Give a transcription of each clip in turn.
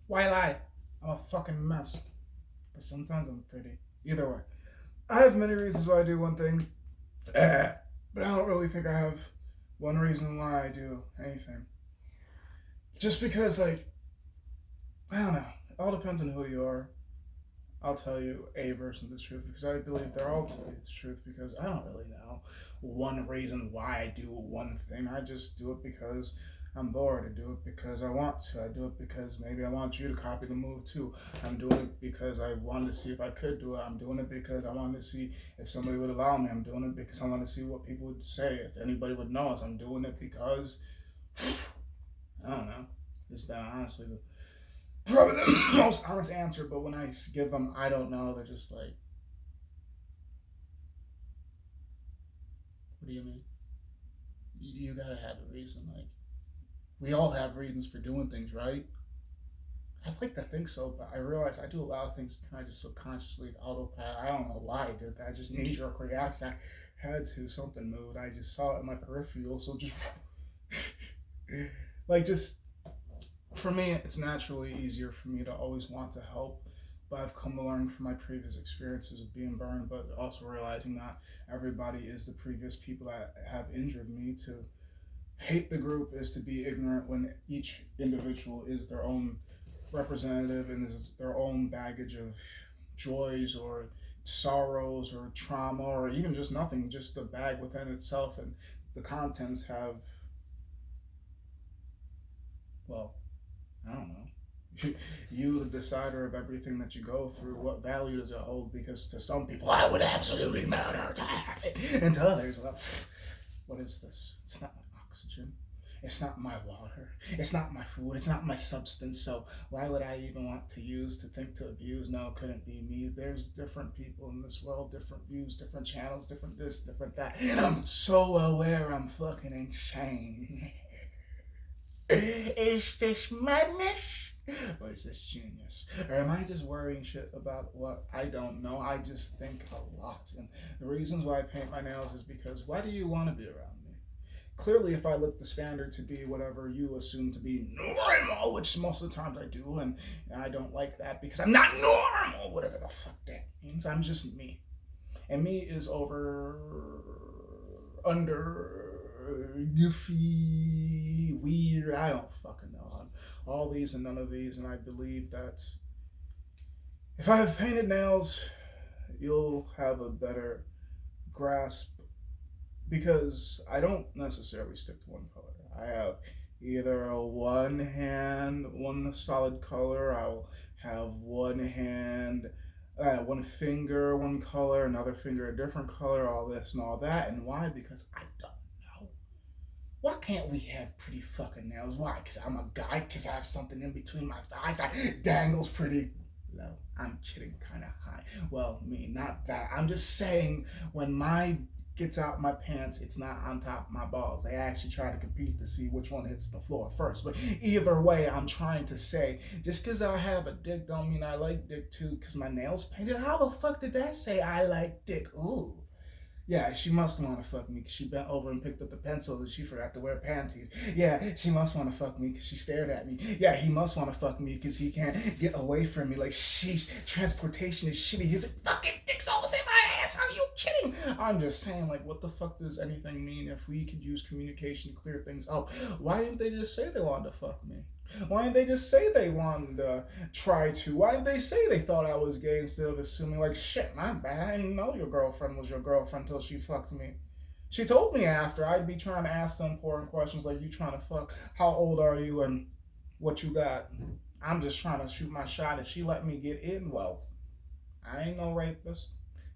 Why lie? I'm a fucking mess. But sometimes I'm pretty. Either way. I have many reasons why I do one thing, but I don't really think I have one reason why I do anything. Just because, like, I don't know. It all depends on who you are. I'll tell you a version of the truth because I believe they're all to be the truth because I don't really know one reason why I do one thing. I just do it because I'm bored. I do it because I want to. I do it because maybe I want you to copy the move too. I'm doing it because I wanted to see if I could do it. I'm doing it because I wanted to see if somebody would allow me. I'm doing it because I want to see what people would say, if anybody would know us. I'm doing it because I don't know. It's that honestly probably the most honest answer, but when I give them, I don't know, they're just like, what do you mean? You gotta have a reason. Like, we all have reasons for doing things, right? I'd like to think so, but I realize I do a lot of things kind of just subconsciously autopilot. I don't know why I did that. Just knee jerk reaction. I had to. Something moved. I just saw it in my peripheral. So just like just for me, it's naturally easier for me to always want to help. But I've come to learn from my previous experiences of being burned, but also realizing not everybody is the previous people that have injured me. To hate the group is to be ignorant when each individual is their own representative and is their own baggage of joys or sorrows or trauma or even just nothing, just a bag within itself. And the contents have, well, I don't know. You, the decider of everything that you go through, what value does it hold? Because to some people, I would absolutely murder to have it. And to others, well, what is this? It's not my oxygen. It's not my water. It's not my food. It's not my substance. So why would I even want to use, to think, to abuse? No, it couldn't be me. There's different people in this world, different views, different channels, different this, different that. And I'm so aware I'm fucking insane. Is this madness? Or is this genius? Or am I just worrying shit about what I don't know? I just think a lot. And the reasons why I paint my nails is because why do you want to be around me? Clearly, if I lift the standard to be whatever you assume to be normal, which most of the times I do, and I don't like that because I'm not normal, whatever the fuck that means. I'm just me. And me is over, under, goofy, weird. I don't fucking know. I'm all these and none of these, and I believe that if I have painted nails, you'll have a better grasp because I don't necessarily stick to one color. I have either a one hand, one solid color. I'll have one hand, one finger, one color, another finger, a different color, all this and all that. And why? Because I don't know. Why can't we have pretty fucking nails? Why? Because I'm a guy? Because I have something in between my thighs that dangles pretty low. I'm kidding, kind of high. Well, me, not that. I'm just saying when my gets out my pants, it's not on top of my balls. They actually try to compete to see which one hits the floor first. But either way, I'm trying to say, just because I have a dick don't mean I like dick too, because my nails painted. How the fuck did that say I like dick? Ooh. Yeah, she must want to fuck me because she bent over and picked up the pencil and she forgot to wear panties. Yeah, she must want to fuck me because she stared at me. Yeah, he must want to fuck me because he can't get away from me. Like, sheesh, transportation is shitty. His fucking dick's always in my ass. Are you kidding? I'm just saying, like, what the fuck does anything mean if we could use communication to clear things up? Why didn't they just say they wanted to fuck me? Why didn't they just say they wanted to try to? Why did they say they thought I was gay instead of assuming, like, shit, my bad. I didn't know your girlfriend was your girlfriend until she fucked me. She told me after. I'd be trying to ask them important questions like, you trying to fuck? How old are you and what you got? I'm just trying to shoot my shot. If she let me get in, well, I ain't no rapist.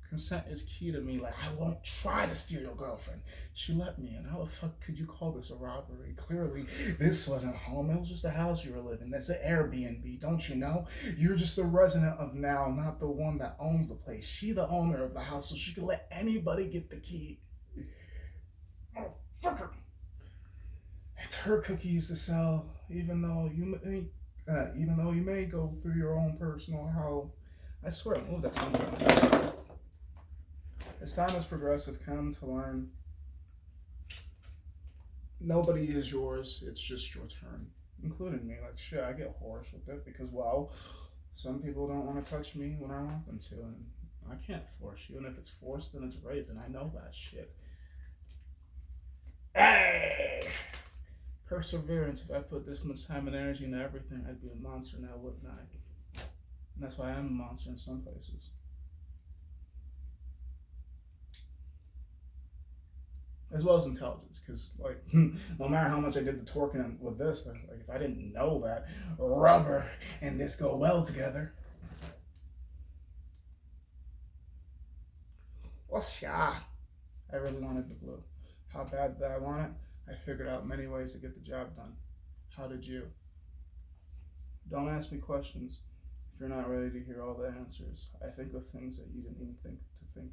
Consent is key to me. Like, I won't try to steal your girlfriend. She let me in. How the fuck could you call this a robbery? Clearly, this wasn't home. It was just a house you were living. That's an Airbnb, don't you know? You're just the resident of now, not the one that owns the place. She the owner of the house, so she can let anybody get the key. Oh, fuck her. It's her cookies to sell, even though you may go through your own personal hell. I swear, move that something. As time has progressed, I've come to learn nobody is yours, it's just your turn. including me. Like shit, I get hoarse with it because well, some people don't want to touch me when I want them to, and I can't force you. And if it's forced, then it's rape, and I know that shit. Hey! Perseverance. If I put this much time and energy into everything, I'd be a monster now, wouldn't I? And that's why I am a monster in some places. As well as intelligence, because like no matter how much I did the torquing with this, like if I didn't know that rubber and this go well together, well, yeah, I really wanted the blue. How bad did I want it? I figured out many ways to get the job done. How did you? Don't ask me questions if you're not ready to hear all the answers. I think of things that you didn't even think to think.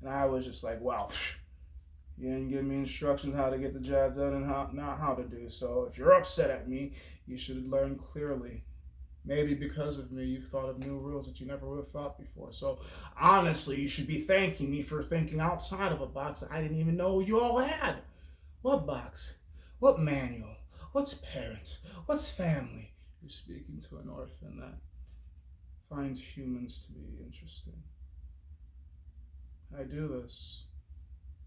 And I was just like, well, you didn't give me instructions how to get the job done and not how to do so. If you're upset at me, you should learn clearly. Maybe because of me, you've thought of new rules that you never would have thought before. So honestly, you should be thanking me for thinking outside of a box that I didn't even know you all had. What box? What manual? What's parents? What's family? You're speaking to an orphan that finds humans to be interesting. I do this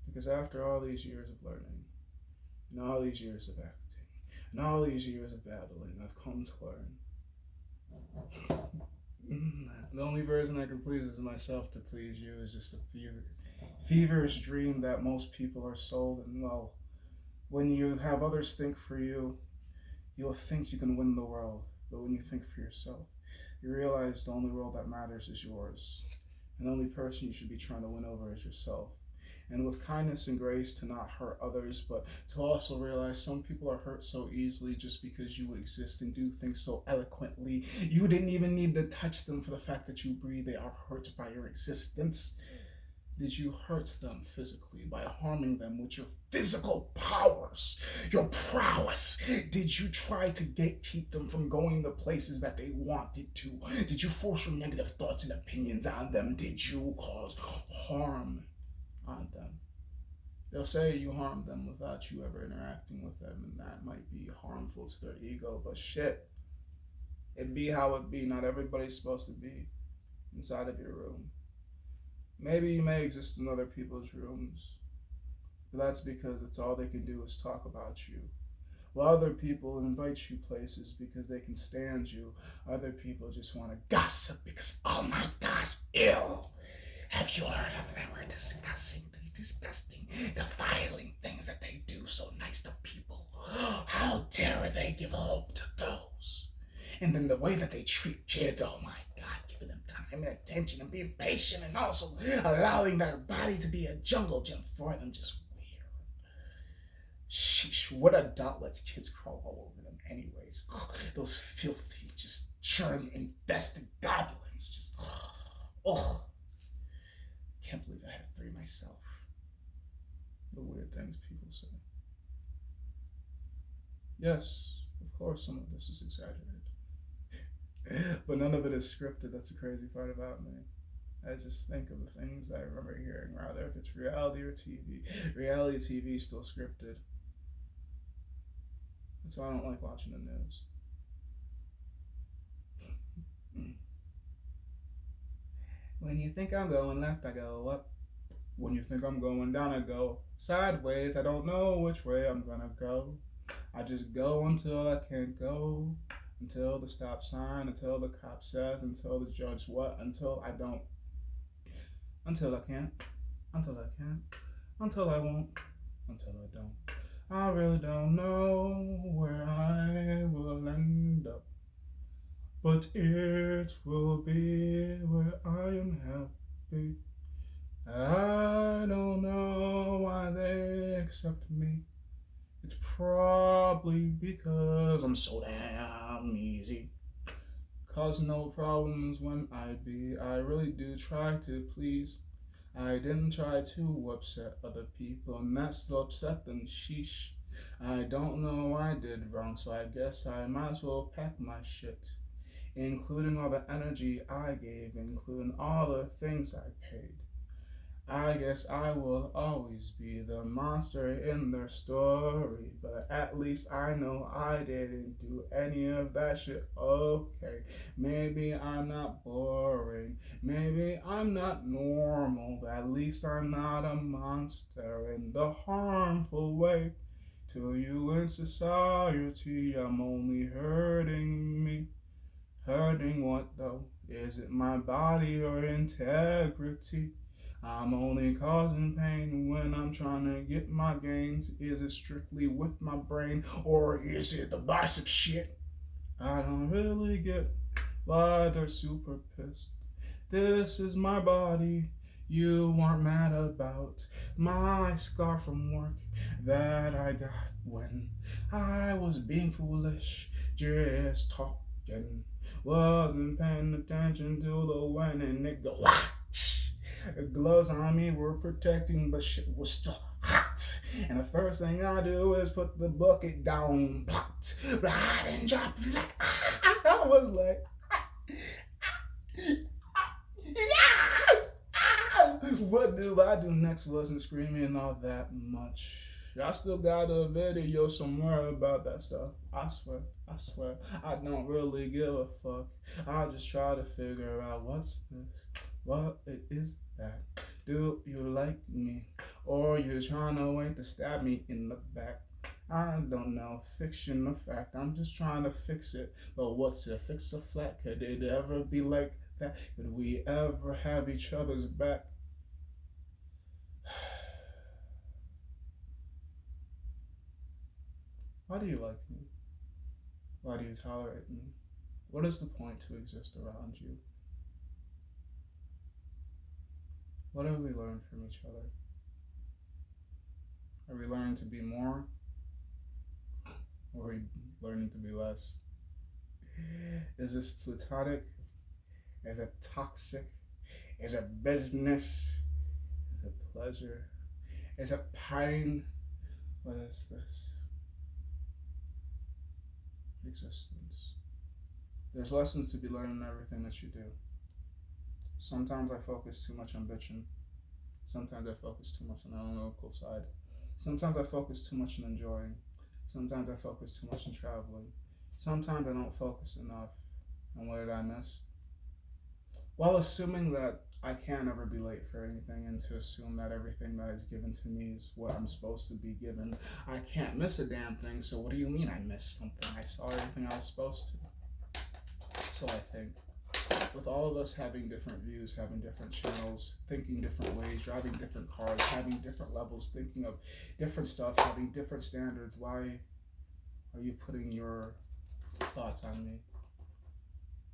because after all these years of learning, and all these years of acting, and all these years of battling, I've come to learn. The only person I can please is myself. To please you is just a feverish dream that most people are sold. And well, when you have others think for you, you'll think you can win the world. But when you think for yourself, you realize the only world that matters is yours. And the only person you should be trying to win over is yourself. And with kindness and grace to not hurt others, but to also realize some people are hurt so easily just because you exist and do things so eloquently. You didn't even need to touch them for the fact that you breathe. They are hurt by your existence. Did you hurt them physically by harming them with your physical powers, your prowess? Did you try to gatekeep them from going the places that they wanted to? Did you force your negative thoughts and opinions on them? Did you cause harm on them? They'll say you harmed them without you ever interacting with them, and that might be harmful to their ego, but shit, it be how it be. Not everybody's supposed to be inside of your room. Maybe you may exist in other people's rooms, but that's because it's all they can do is talk about you. Well, other people invite you places because they can stand you. Other people just want to gossip because, oh my gosh, ew. Have you heard of them? We're discussing these disgusting, defiling things that they do so nice to people. How dare they give hope to those? And then the way that they treat kids, oh my God, giving them time and attention and being patient and also allowing their body to be a jungle gym for them, just weird. Sheesh, what adult lets kids crawl all over them anyways? Those filthy, just germ-infested goblins, just, oh. Can't believe I had 3 myself. The weird things people say. Yes, of course some of this is exaggerated. But none of it is scripted. That's the crazy part about me. I just think of the things I remember hearing, rather if it's reality or TV. Reality TV is still scripted. That's why I don't like watching the news. When you think I'm going left, I go up. When you think I'm going down, I go sideways. I don't know which way I'm gonna go. I just go until I can't go. Until the stop sign, until the cop says, until the judge what, until I don't. Until I can't. Until I can. Until I won't. Until I don't. I really don't know where I will end up. But it will be where I am happy. I don't know why they accept me. It's probably because I'm so damn easy. Cause no problems when I be. I really do try to please. I didn't try to upset other people, and that still upset them. Sheesh. I don't know what I did wrong, so I guess I might as well pack my shit. Including all the energy I gave, including all the things I paid. I guess I will always be the monster in their story, but at least I know I didn't do any of that shit. Okay, maybe I'm not boring, maybe I'm not normal, but at least I'm not a monster in the harmful way. To you in society, I'm only hurting me. Hurting what though? Is it my body or integrity? I'm only causing pain when I'm trying to get my gains. Is it strictly with my brain or is it the bicep shit? I don't really get why they're super pissed. This is my body. You weren't mad about my scar from work that I got when I was being foolish, just talking. Wasn't paying attention to the when and it go whoosh. Gloves on me were protecting, but shit was still hot. And the first thing I do is put the bucket down, pot. But I didn't drop it like I was like, what do I do next? Wasn't screaming all that much. I still got a video somewhere about that stuff. I swear, I don't really give a fuck. I just try to figure out what's this, what is that. Do you like me, or you trying to wait to stab me in the back? I don't know, fiction or fact. I'm just trying to fix it. But what's it? Fix a flat? Could it ever be like that? Could we ever have each other's back? Why do you like me? Why do you tolerate me? What is the point to exist around you? What have we learned from each other? Are we learning to be more? Or are we learning to be less? Is this platonic? Is it toxic? Is it business? Is it pleasure? Is it pain? What is this? Existence. There's lessons to be learned in everything that you do. Sometimes I focus too much on bitching. Sometimes I focus too much on the analytical side. Sometimes I focus too much on enjoying. Sometimes I focus too much on traveling. Sometimes I don't focus enough. And what did I miss? While assuming that I can't ever be late for anything and to assume that everything that is given to me is what I'm supposed to be given, I can't miss a damn thing. So what do you mean I missed something? I saw everything I was supposed to. So I think with all of us having different views, having different channels, thinking different ways, driving different cars, having different levels, thinking of different stuff, having different standards, why are you putting your thoughts on me?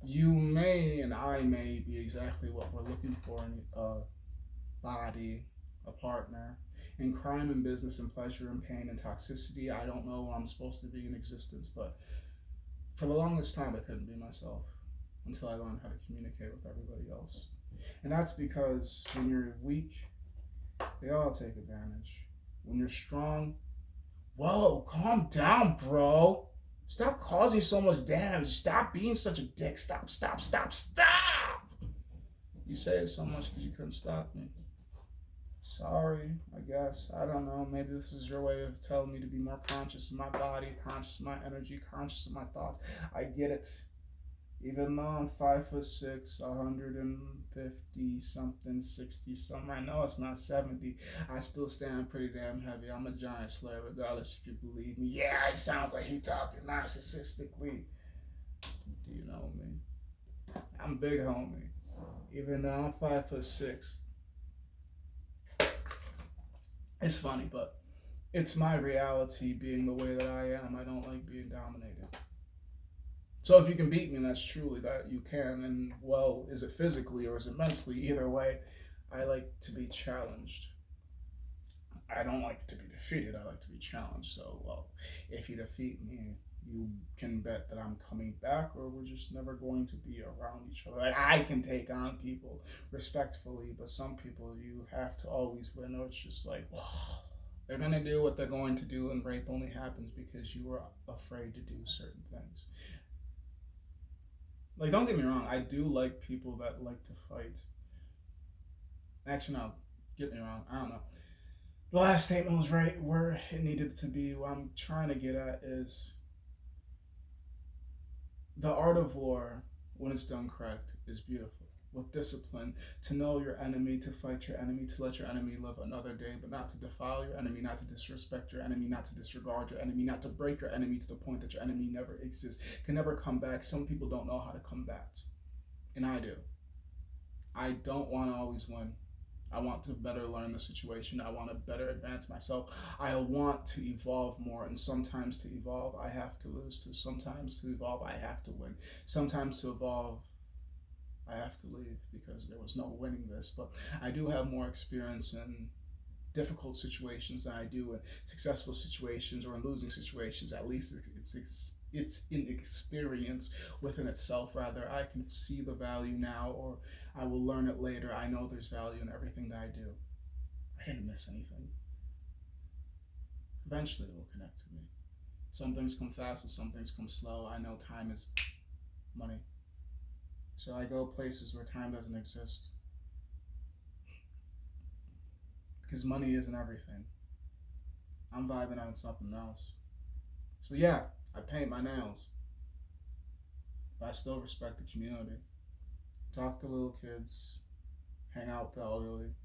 You may and I may be exactly what we're looking for in a body, a partner. In crime and business and pleasure and pain and toxicity, I don't know where I'm supposed to be in existence, but for the longest time I couldn't be myself until I learned how to communicate with everybody else. And that's because when you're weak, they all take advantage. When you're strong, whoa, calm down, bro. Stop causing so much damage. Stop being such a dick. Stop, stop, stop, stop. You say it so much because you couldn't stop me. Sorry, I guess. I don't know. Maybe this is your way of telling me to be more conscious of my body, conscious of my energy, conscious of my thoughts. I get it. Even though I'm 5'6", 150 something, 60 something. I know it's not 70. I still stand pretty damn heavy. I'm a giant slayer, regardless if you believe me. Yeah, it sounds like he talking narcissistically. Do you know me? I'm big, homie. Even though I'm 5'6". It's funny, but it's my reality being the way that I am. I don't like being dominated. So if you can beat me, that's truly that you can. And well, is it physically or is it mentally? Either way, I like to be challenged. I don't like to be defeated. I like to be challenged. So, well, if you defeat me, you can bet that I'm coming back, or we're just never going to be around each other. Like, I can take on people respectfully, but some people you have to always win, or it's just like, whoa. They're going to do what they're going to do, and rape only happens because you were afraid to do certain things. Like, don't get me wrong, I do like people that like to fight. Actually, no. Get me wrong, I don't know. The last statement was right where it needed to be. What I'm trying to get at is the art of war, when it's done correct, is beautiful. With discipline, to know your enemy, to fight your enemy, to let your enemy live another day, but not to defile your enemy, not to disrespect your enemy, not to disregard your enemy, not to break your enemy to the point that your enemy never exists, can never come back. Some people don't know how to combat, and I do. I don't want to always win. I want to better learn the situation. I want to better advance myself. I want to evolve more. And sometimes to evolve, I have to lose to. Sometimes to evolve, I have to win. Sometimes to evolve, I have to leave because there was no winning this. But I do have more experience in difficult situations than I do in successful situations or in losing situations. At least it's in experience within itself. Rather, I can see the value now, or I will learn it later. I know there's value in everything that I do. I didn't miss anything. Eventually, it will connect to me. Some things come fast and some things come slow. I know time is money. So I go places where time doesn't exist. Because money isn't everything. I'm vibing on something else. So yeah, I paint my nails. But I still respect the community. Talk to little kids. Hang out with the elderly.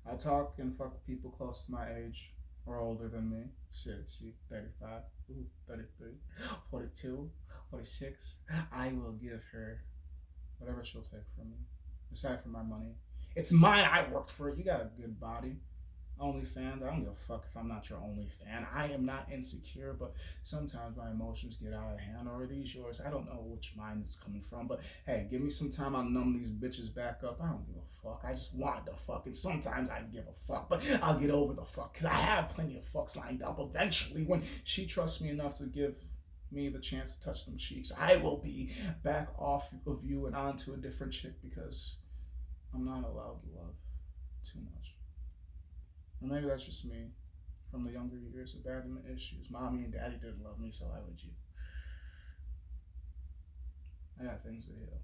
I talk and fuck with people close to my age or older than me. Shit, she 35, ooh, 33, 42, 46. I will give her whatever she'll take from me. Aside from my money. It's mine. I worked for it. You got a good body. OnlyFans, I don't give a fuck if I'm not your only fan. I am not insecure, but sometimes my emotions get out of hand. Or are these yours? I don't know which mind it's coming from, but hey, give me some time. I'll numb these bitches back up. I don't give a fuck. I just want the fuck, and sometimes I give a fuck, but I'll get over the fuck because I have plenty of fucks lined up. Eventually, when she trusts me enough to give me the chance to touch them cheeks, I will be back off of you and onto a different chick because I'm not allowed to love too much. Or maybe that's just me from the younger years, abandonment issues. Mommy and daddy didn't love me, so why would you? I got things to heal.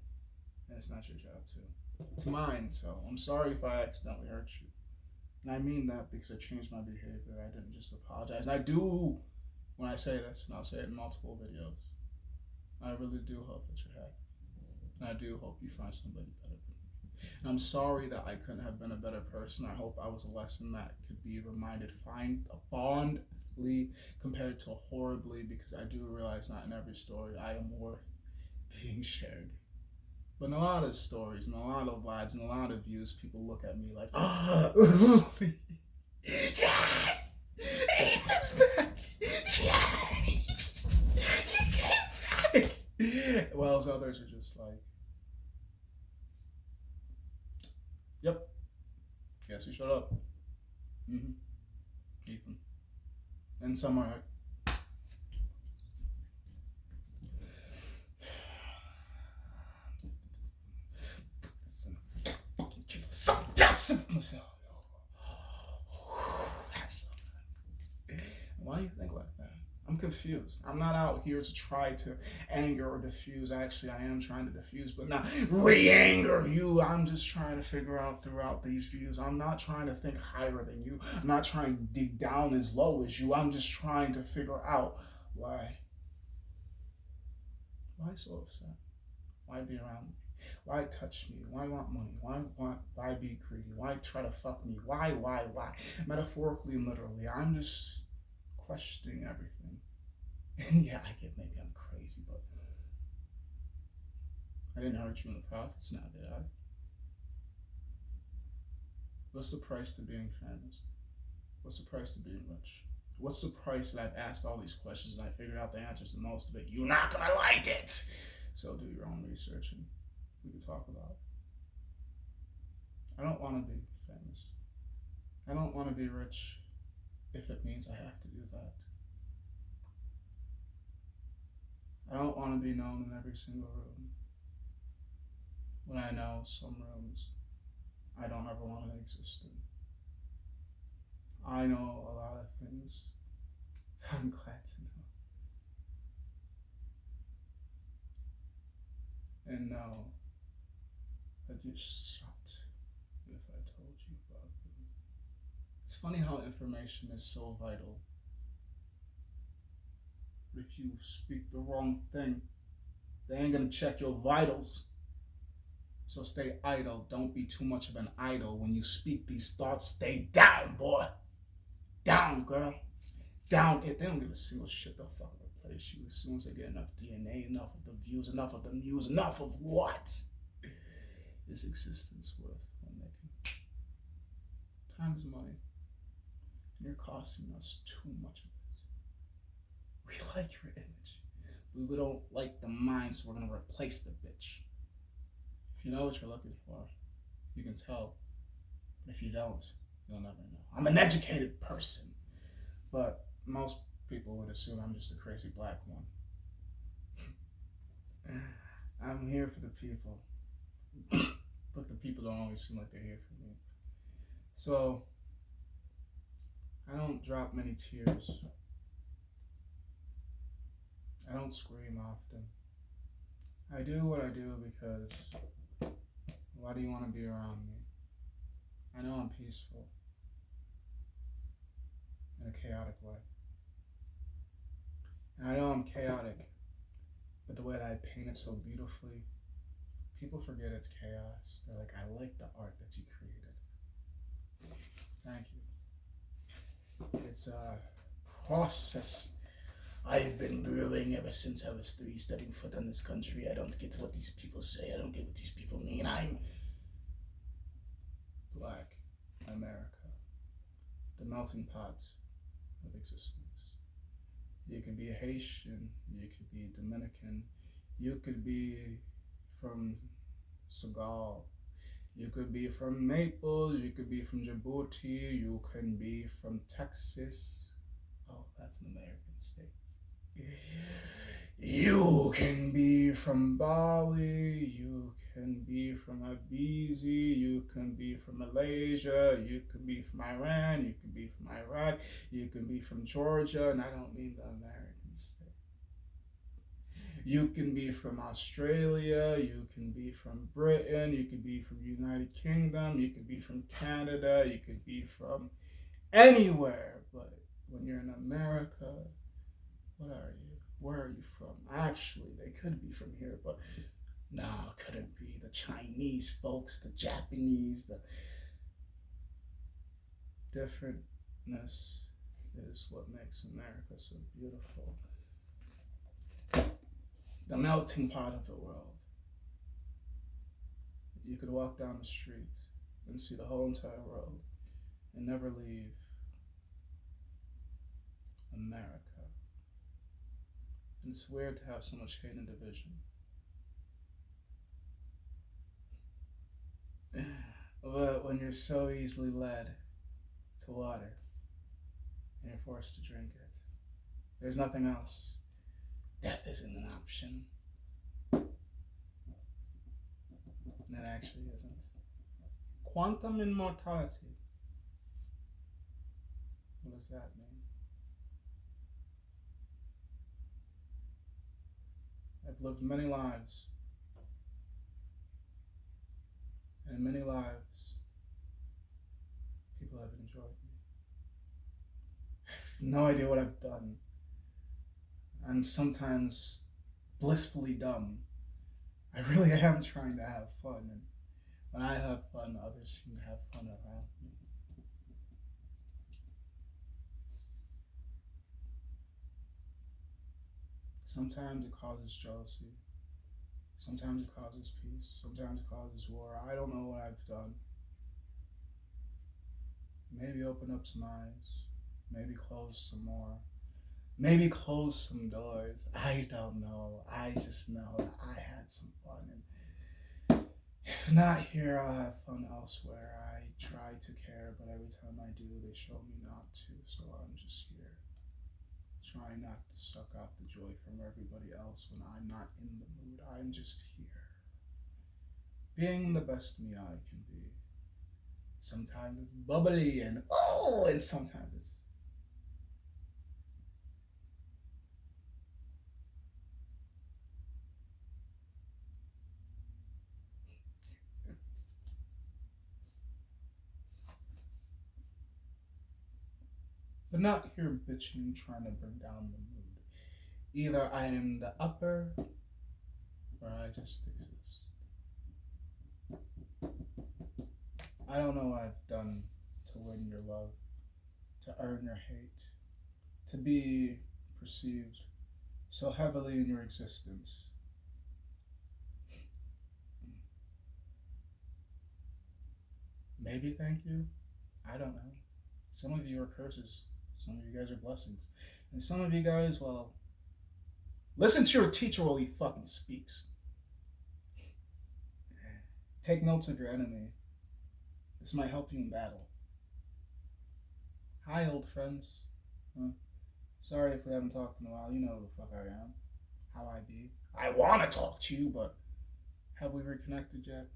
And it's not your job to. It's mine, so I'm sorry if I accidentally hurt you. And I mean that because I changed my behavior. I didn't just apologize. And I do, when I say this, and I'll say it in multiple videos, I really do hope that you're happy. And I do hope you find somebody better than me. And I'm sorry that I couldn't have been a better person. I hope I was a lesson that could be reminded fondly compared to horribly, because I do realize not in every story I am worth being shared. But in a lot of stories and a lot of lives and a lot of views, people look at me like, oh, yeah, Ethan's back. Yeah, he came back. While others are just like, yep, guess who showed up? Mm-hmm. Ethan. And some are like, why do you think like that? I'm confused. I'm not out here to try to anger or diffuse. Actually, I am trying to diffuse, but not re-anger you. I'm just trying to figure out throughout these views. I'm not trying to think higher than you. I'm not trying to dig down as low as you. I'm just trying to figure out why. Why so upset? Why be around me? Why touch me? Why want money? Why be greedy? Why try to fuck me? Why? Metaphorically and literally, I'm just questioning everything. And yeah, I get maybe I'm crazy, but I didn't hurt you in the process, now did I? What's the price to being famous? What's the price to being rich? What's the price that I've asked all these questions and I figured out the answers to most of it? You're not gonna like it! So do your own research and we can talk about it. I don't want to be famous. I don't want to be rich if it means I have to do that. I don't want to be known in every single room when I know some rooms I don't ever want to exist in. I know a lot of things that I'm glad to know. And know that you're shot if I told you about them. funny how information is so vital. But if you speak the wrong thing, they ain't gonna check your vitals. So stay idle. Don't be too much of an idol. When you speak these thoughts, stay down, boy. Down, girl. Down it. They don't give a single shit. They'll fucking replace you as soon as they get enough DNA, enough of the views, enough of the news, enough of what is existence worth when they can. Time is money. And you're costing us too much of it. We like your image. We don't like the mind, so we're gonna replace the bitch. If you know what you're looking for, you can tell. But if you don't, you'll never know. I'm an educated person, but most people would assume I'm just a crazy black one. I'm here for the people, but the people don't always seem like they're here for me. So I don't drop many tears. I don't scream often. I do what I do because why do you want to be around me? I know I'm peaceful in a chaotic way. And I know I'm chaotic, but the way that I paint it so beautifully, people forget it's chaos. They're like, I like the art that you created. Thank you. It's a process I've been brewing ever since I was 3, stepping foot on this country. I don't get what these people say. I don't get what these people mean. I'm Black America, the melting pot of existence. You could be a Haitian, you could be Dominican, you could be from Senegal, you could be from Naples, you could be from Djibouti, you can be from Texas. Oh, that's an American state. You can be from Bali, you can be from Ibiza, you can be from Malaysia, you can be from Iran, you can be from Iraq, you can be from Georgia, and I don't mean the American state. You can be from Australia, you can be from Britain, you can be from United Kingdom, you can be from Canada, you could be from anywhere, but when you're in America, what are you? Where are you from? Actually, they could be from here, but no, couldn't be. The Chinese folks, the Japanese, the differentness is what makes America so beautiful. The melting pot of the world. You could walk down the street and see the whole entire world and never leave America. And it's weird to have so much hate and division. But when you're so easily led to water and you're forced to drink it, there's nothing else. Death isn't an option. And it actually isn't. Quantum immortality. What does that mean? I've lived many lives. And in many lives, people have enjoyed me. I have no idea what I've done. I'm sometimes blissfully dumb. I really am trying to have fun, and when I have fun, others seem to have fun around me. Sometimes it causes jealousy. Sometimes it causes peace. Sometimes it causes war. I don't know what I've done. Maybe open up some eyes. Maybe close some more. Maybe close some doors. I don't know. I just know that I had some fun. And if not here, I'll have fun elsewhere. I try to care, but every time I do, they show me not to. So I'm just here. Trying not to suck out the joy from everybody else when I'm not in the mood. I'm just here. Being the best me I can be. Sometimes it's bubbly and and sometimes it's but not here bitching, trying to bring down the mood. Either I am the upper, or I just exist. I don't know what I've done to win your love, to earn your hate, to be perceived so heavily in your existence. Maybe thank you. I don't know. Some of you are curses. Some of you guys are blessings. And some of you guys, well, listen to your teacher while he fucking speaks. Take notes of your enemy. This might help you in battle. Hi, old friends. Sorry if we haven't talked in a while. You know who the fuck I am. How I be. I want to talk to you, but have we reconnected yet?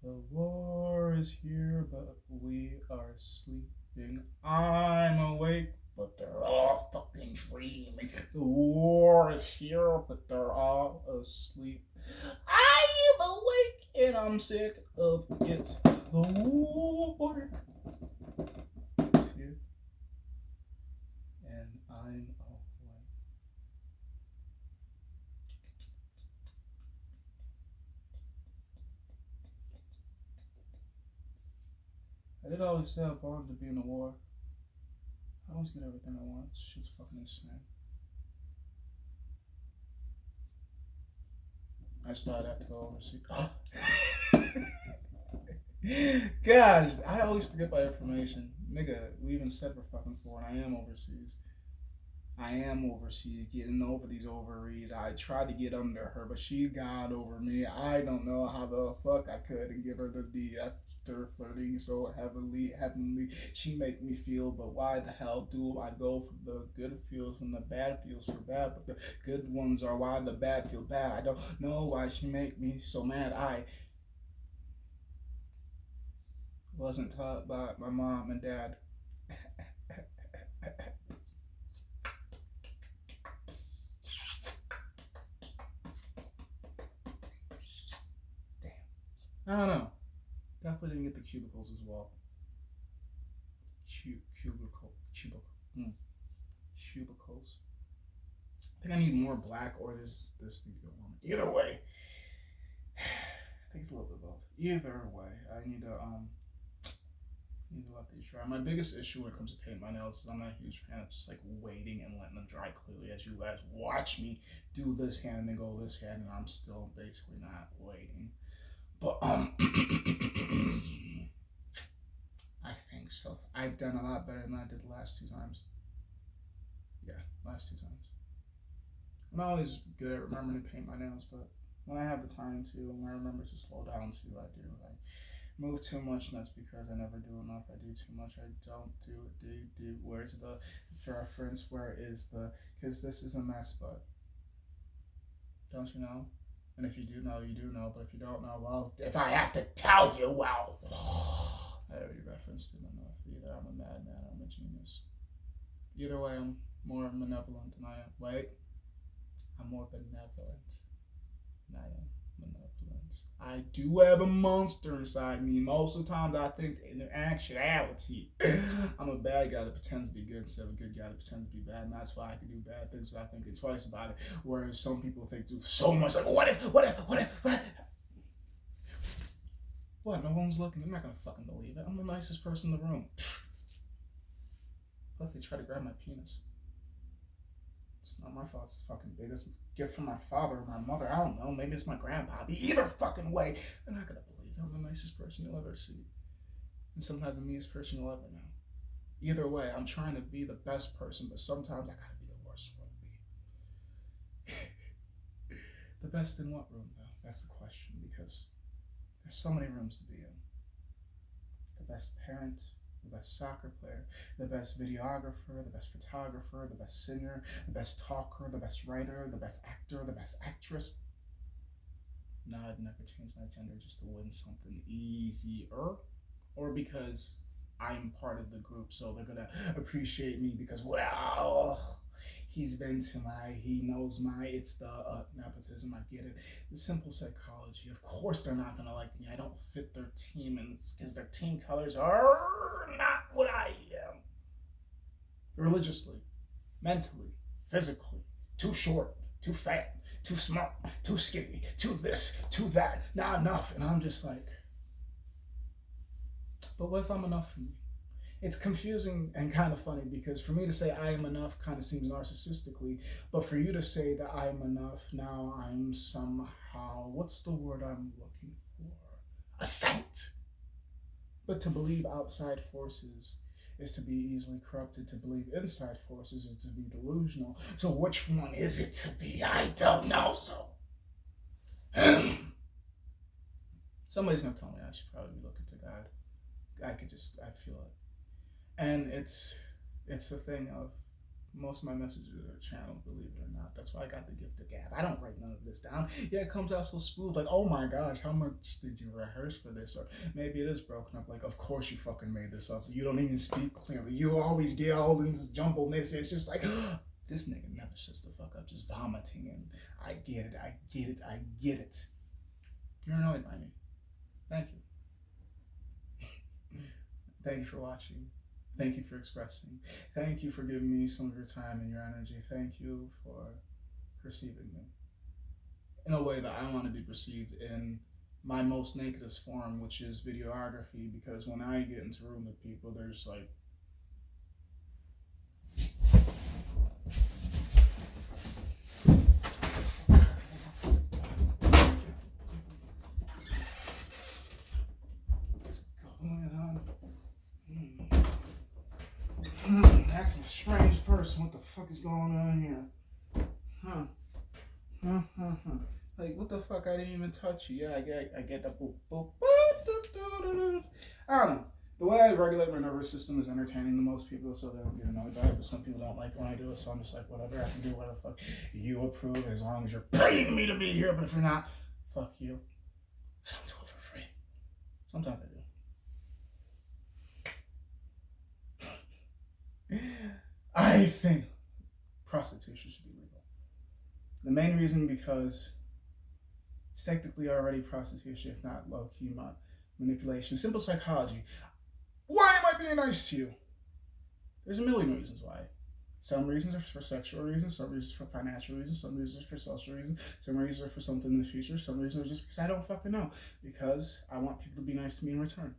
The war is here, but we are sleeping. I'm awake, but they're all fucking dreaming. The war is here, but they're all asleep. I am awake, and I'm sick of it. The war is here, and I'm awake. I did always say I wanted to be in a war. I always get everything I want. It's shit's fucking insane. I just thought I'd have to go overseas. Gosh, I always forget my information. Nigga, we even said we're fucking four, and I am overseas. I am overseas, getting over these ovaries. I tried to get under her, but she got over me. I don't know how the fuck I could and give her the D after flirting so heavenly. She make me feel, but why the hell do I go for the good feels when the bad feels feel bad? But the good ones are why the bad feel bad. I don't know why she make me so mad. I wasn't taught by my mom and dad. I don't know. Definitely didn't get the cubicles as well. Cubicles. I think I need more black, or this need to go on. Either way, I think it's a little bit of both. Either way, I need to let these dry. My biggest issue when it comes to painting my nails is I'm not a huge fan of just like waiting and letting them dry clearly as you guys watch me do this hand and then go this hand, and I'm still basically not waiting. But I think so. I've done a lot better than I did the last two times. Yeah, last two times. I'm always good at remembering to paint my nails, but when I have the time to, and when I remember to slow down too, I do. I move too much, and that's because I never do enough. I do too much. I don't do. Where's the reference? Where is the? Because this is a mess, but don't you know? And if you do know, you do know. But if you don't know, well, if I have to tell you, well, I already referenced it enough. Either I'm a madman or I'm a genius. Either way, I'm more malevolent than I am. Wait, I'm more benevolent than I am malevolent. I do have a monster inside me. Most of the times I think in actuality, I'm a bad guy that pretends to be good instead of a good guy that pretends to be bad. And that's why I can do bad things without thinking twice about it. Whereas some people think do so much like, what if? What? No one's looking. They're not going to fucking believe it. I'm the nicest person in the room. Plus they try to grab my penis. It's not my fault. It's fucking big. It's a gift from my father or my mother. I don't know. Maybe it's my grandpa. Either fucking way, they're not gonna believe it. I'm the nicest person you'll ever see, and sometimes the meanest person you'll ever know. Either way, I'm trying to be the best person, but sometimes I gotta be the worst one to be. The best in what room, though? That's the question, because there's so many rooms to be in. The best parent, the best soccer player, the best videographer, the best photographer, the best singer, the best talker, the best writer, the best actor, the best actress. No, I'd never change my gender just to win something easier, or because I'm part of the group, so they're gonna appreciate me because, well, he's been to he knows it's the nepotism, I get it. The simple psychology. Of course they're not going to like me. I don't fit their team, and it's because their team colors are not what I am. Religiously, mentally, physically, too short, too fat, too smart, too skinny, too this, too that, not enough. And I'm just like, but what if I'm enough for me? It's confusing and kind of funny because for me to say I am enough kind of seems narcissistically, but for you to say that I am enough, now I'm somehow, what's the word I'm looking for? A saint. But to believe outside forces is to be easily corrupted. To believe inside forces is to be delusional. So which one is it to be? I don't know. So somebody's going to tell me I should probably be looking to God. I feel it. And it's the thing of most of my messages are channeled, believe it or not. That's why I got the gift of gab. I don't write none of this down. Yeah, it comes out so smooth. Like, oh my gosh, how much did you rehearse for this? Or maybe it is broken up. Like, of course you fucking made this up. You don't even speak clearly. You always get all in this jumbleness. It's just like, this nigga never shuts the fuck up, just vomiting. And I get it. You're annoyed by me. Thank you. Thank you for watching. Thank you for expressing. Thank you for giving me some of your time and your energy. Thank you for perceiving me in a way that I want to be perceived in my most nakedest form, which is videography, because when I get into a room with people, there's like, that's a strange person. What the fuck is going on here? Like, what the fuck? I didn't even touch you. Yeah, I get the boop, boop, boop. I don't know. The way I regulate my nervous system is entertaining to most people, so they don't get annoyed by it. But some people don't like when I do it, so I'm just like, whatever. I can do whatever the fuck you approve as long as you're paying me to be here. But if you're not, fuck you. I don't do it for free. Sometimes I do. I think prostitution should be legal. The main reason because it's technically already prostitution, if not low-key manipulation. Simple psychology. Why am I being nice to you? There's a million reasons why. Some reasons are for sexual reasons, some reasons for financial reasons, some reasons are for social reasons, some reasons are for something in the future, some reasons are just because I don't fucking know. Because I want people to be nice to me in return,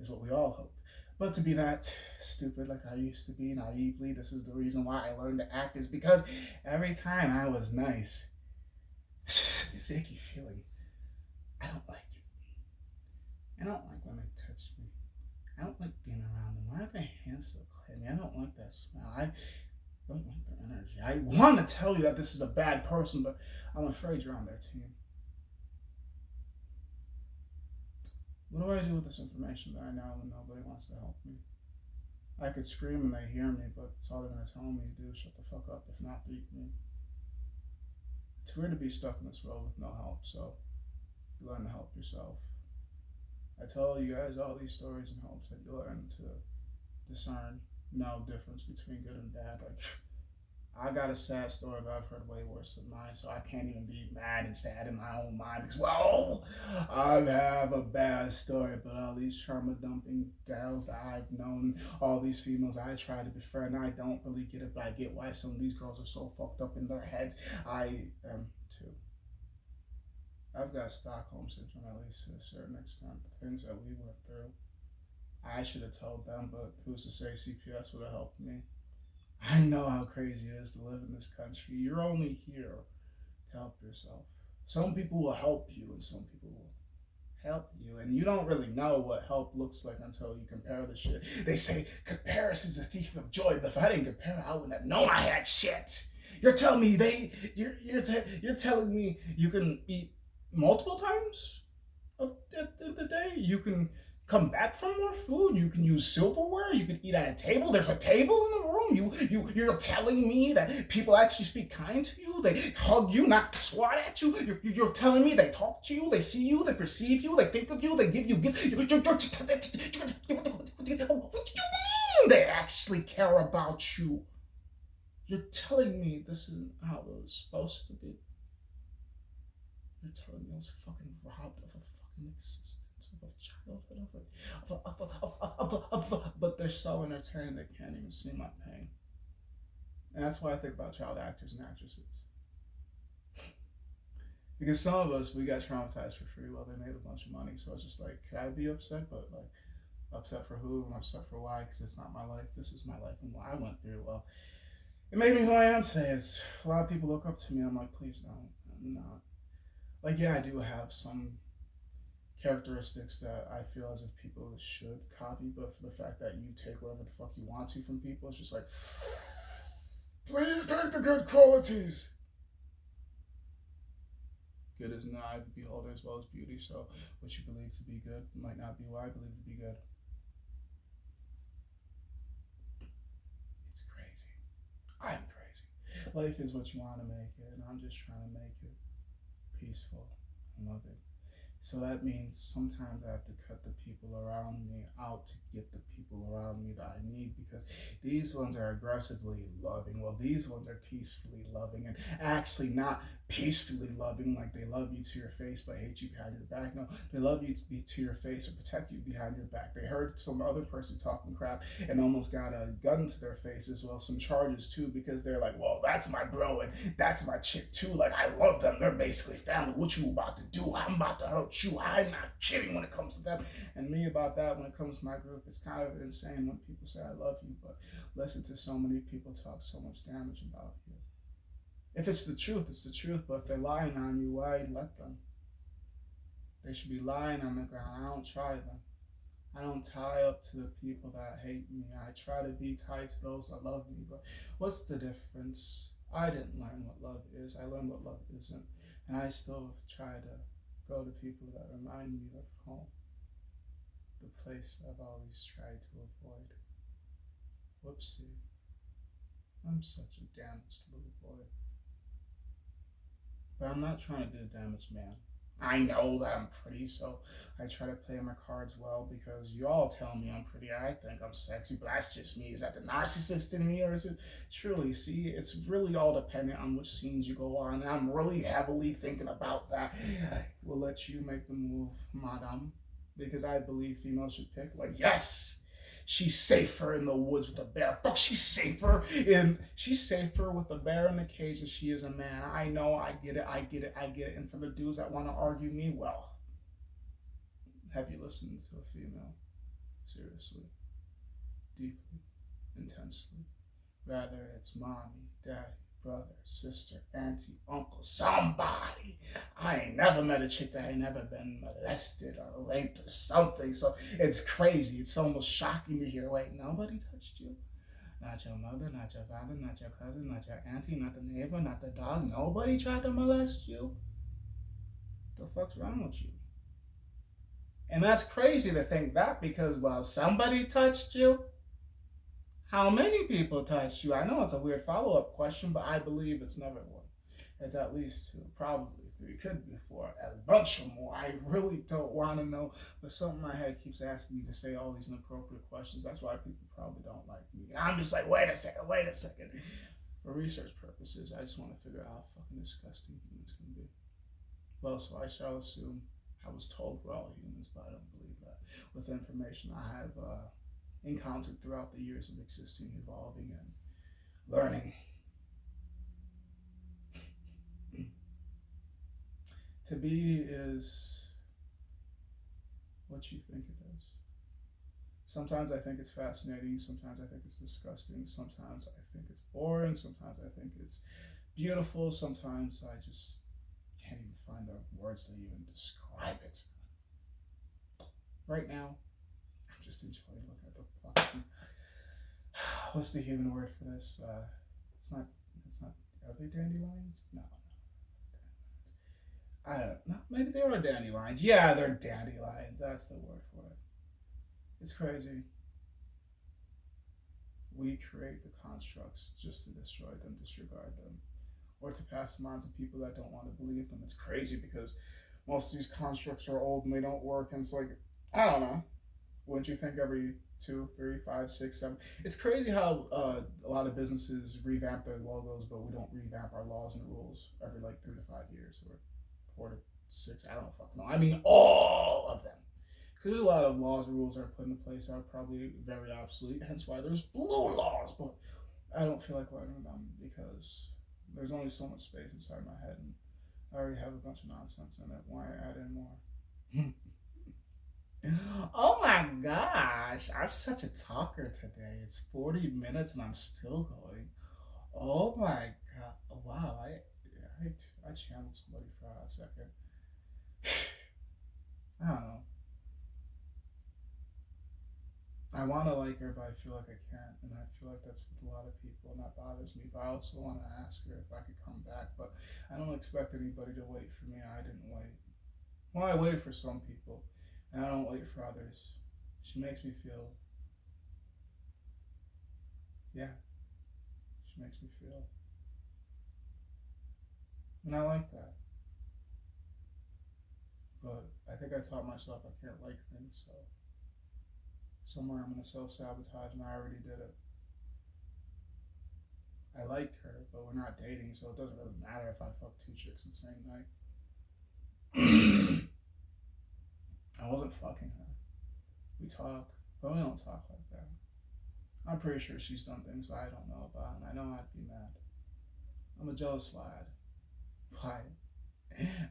is what we all hope. But to be that stupid like I used to be naively, this is the reason why I learned to act, is because every time I was nice, this icky feeling, I don't like it. I don't like when they touch me. I don't like being around them. Why are their hands so clammy? I don't like that smell. I don't like their energy. I want to tell you that this is a bad person, but I'm afraid you're on their team. What do I do with this information that I know when nobody wants to help me? I could scream and they hear me, but it's all they're going to tell me to do is shut the fuck up, if not beat me. It's weird to be stuck in this world with no help, so you learn to help yourself. I tell you guys all these stories in hopes that you learn to discern no difference between good and bad. Like, I got a sad story, but I've heard way worse than mine, so I can't even be mad and sad in my own mind because, well, I have a bad story, but all these trauma-dumping gals that I've known, all these females I try to befriend, I don't really get it, but I get why some of these girls are so fucked up in their heads. I am too. I've got Stockholm Syndrome, at least to a certain extent. The things that we went through, I should have told them, but who's to say CPS would have helped me? I know how crazy it is to live in this country. You're only here to help yourself. Some people will help you and some people will help you. And you don't really know what help looks like until you compare the shit. They say comparison's a thief of joy, but if I didn't compare, I wouldn't have known I had shit. You're telling me you're telling me you can eat multiple times of the day? You can come back from more food. You can use silverware. You can eat at a table. There's a table in the room. You're telling me that people actually speak kind to you. They hug you, not swat at you. You're telling me they talk to you. They see you. They perceive you. They think of you. They give you gifts. What do you mean they actually care about you? You're telling me this isn't how it was supposed to be. You're telling me I was fucking robbed of a fucking existence, of a childhood, but they're so entertained they can't even see my pain. And that's why I think about child actors and actresses. Because some of us, we got traumatized for free while they made a bunch of money. So it's just like, can I be upset? But like, upset for who? I'm upset for why? Because it's not my life. This is my life and what I went through. Well, it made me who I am today. It's a lot of people look up to me. I'm like, please don't. I'm not. Like, yeah, I do have some characteristics that I feel as if people should copy, but for the fact that you take whatever the fuck you want to from people, it's just like, please take the good qualities. Good is in the eye of the beholder as well as beauty, so what you believe to be good might not be what I believe to be good. It's crazy. I'm crazy. Life is what you want to make it, and I'm just trying to make it peaceful and loving. So that means sometimes I have to cut the people around me out to get the people around me that I need, because these ones are aggressively loving. Well, these ones are peacefully loving, and actually not peacefully loving like they love you to your face but hate you behind your back. No, they love you to your face or protect you behind your back. They heard some other person talking crap and almost got a gun to their face as well, some charges too, because they're like, well, that's my bro and that's my chick too. Like, I love them. They're basically family. What you about to do? I'm about to hurt you. I'm not kidding when it comes to them. And me about that when it comes to my group, it's kind of insane when people say I love you, but listen to so many people talk so much damage about you. If it's the truth, it's the truth, but if they're lying on you, why let them? They should be lying on the ground. I don't try them. I don't tie up to the people that hate me. I try to be tied to those that love me, but what's the difference? I didn't learn what love is. I learned what love isn't, and I still try to go to people that remind me of home, the place I've always tried to avoid. Whoopsie. I'm such a damaged little boy. But I'm not trying to be a damaged man. I know that I'm pretty, so I try to play my cards well, because you all tell me I'm pretty. I think I'm sexy, but that's just me. Is that the narcissist in me, or is it truly? See, it's really all dependent on which scenes you go on, and I'm really heavily thinking about that. We'll let you make the move, madam, because I believe females should pick. Like, yes! She's safer in the woods with a bear. Fuck, she's safer with a bear in the cage than she is a man. I know, I get it. And for the dudes that want to argue me, well, have you listened to a female? Seriously. Deeply. Intensely. Rather it's mommy, daddy, brother, sister, auntie, uncle, somebody. I ain't never met a chick that ain't never been molested or raped or something. So it's crazy. It's almost shocking to hear, wait, nobody touched you? Not your mother, not your father, not your cousin, not your auntie, not the neighbor, not the dog. Nobody tried to molest you? The fuck's wrong with you? And that's crazy to think that, because, well, somebody touched you? How many people touched you? I know it's a weird follow-up question, but I believe it's never one. It's at least 2, probably 3, could be 4, a bunch of more. I really don't want to know, but something in my head keeps asking me to say all these inappropriate questions. That's why people probably don't like me. And I'm just like, wait a second. For research purposes, I just want to figure out how fucking disgusting humans can be. Well, so I shall assume, I was told we're all humans, but I don't believe that. With information I have encountered throughout the years of existing, evolving, and learning. To be is what you think it is. Sometimes I think it's fascinating, sometimes I think it's disgusting, sometimes I think it's boring, sometimes I think it's beautiful, sometimes I just can't even find the words to even describe it. Right now, I'm just enjoying looking at the fucking... What's the human word for this? It's not, are they dandelions? No. I don't know. Maybe they are dandelions. Yeah, they're dandelions. That's the word for it. It's crazy. We create the constructs just to destroy them, disregard them, or to pass them on to people that don't want to believe them. It's crazy because most of these constructs are old and they don't work. And it's like, I don't know. Wouldn't you think every 2, 3, 5, 6, 7? It's crazy how a lot of businesses revamp their logos, but we don't revamp our laws and rules every like 3 to 5 years or 4 to 6. I don't fucking know. I mean, all of them. Because there's a lot of laws and rules that are put into place that are probably very obsolete. Hence why there's blue laws, but I don't feel like learning them because there's only so much space inside my head, and I already have a bunch of nonsense in it. Why add in more? Oh my gosh, I'm such a talker today. It's 40 minutes and I'm still going. Oh my god. Wow, I channeled somebody for a second. I don't know. I want to like her, but I feel like I can't. And I feel like that's with a lot of people, and that bothers me. But I also want to ask her if I could come back. But I don't expect anybody to wait for me. I didn't wait. Well, I wait for some people, and I don't wait for others. She makes me feel, yeah, she makes me feel. And I like that. But I think I taught myself I can't like things, so somewhere I'm going to self sabotage, and I already did it. I liked her, but we're not dating, so it doesn't really matter if I fuck 2 chicks in the same night. I wasn't fucking her. We talk, but we don't talk like that. I'm pretty sure she's done things I don't know about, and I know I'd be mad. I'm a jealous lad. Why?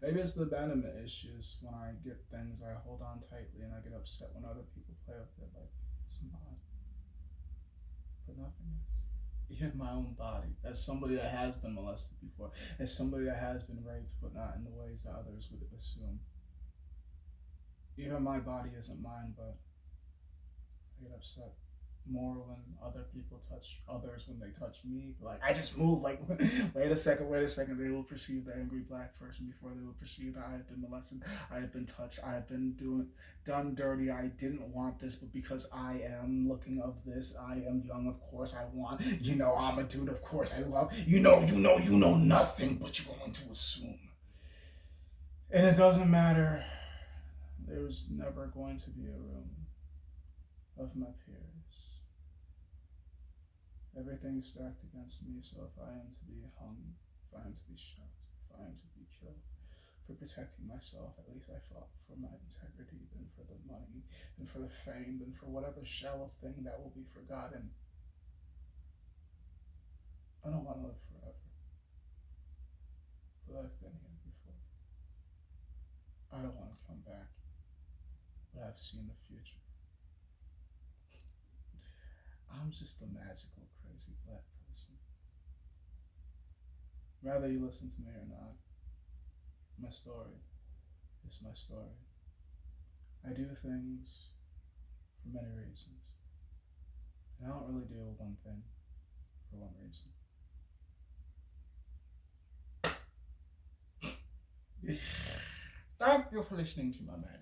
Maybe it's the abandonment issues. When I get things, I hold on tightly, and I get upset when other people play with it. Like, it's not. But nothing is. Even my own body, as somebody that has been molested before, as somebody that has been raped, but not in the ways that others would assume. Even my body isn't mine, but I get upset more when other people touch others when they touch me. Like, I just move like, wait a second, they will perceive the angry black person before they will perceive that I have been molested, I have been touched, I have been done dirty, I didn't want this, but because I am looking of this, I am young, of course I want, I'm a dude, of course I love, you know nothing, but you're going to assume. And it doesn't matter. There's never going to be a room of my peers. Everything is stacked against me, so if I am to be hung, if I am to be shot, if I am to be killed, for protecting myself, at least I fought for my integrity, then for the money, then for the fame, then for whatever shallow thing that will be forgotten. I don't want to live forever, but I've been here before. I don't want to come back, but I've seen the future. I'm just a magical, crazy black person. Whether you listen to me or not, my story is my story. I do things for many reasons. And I don't really do one thing for one reason. Thank you for listening to my man.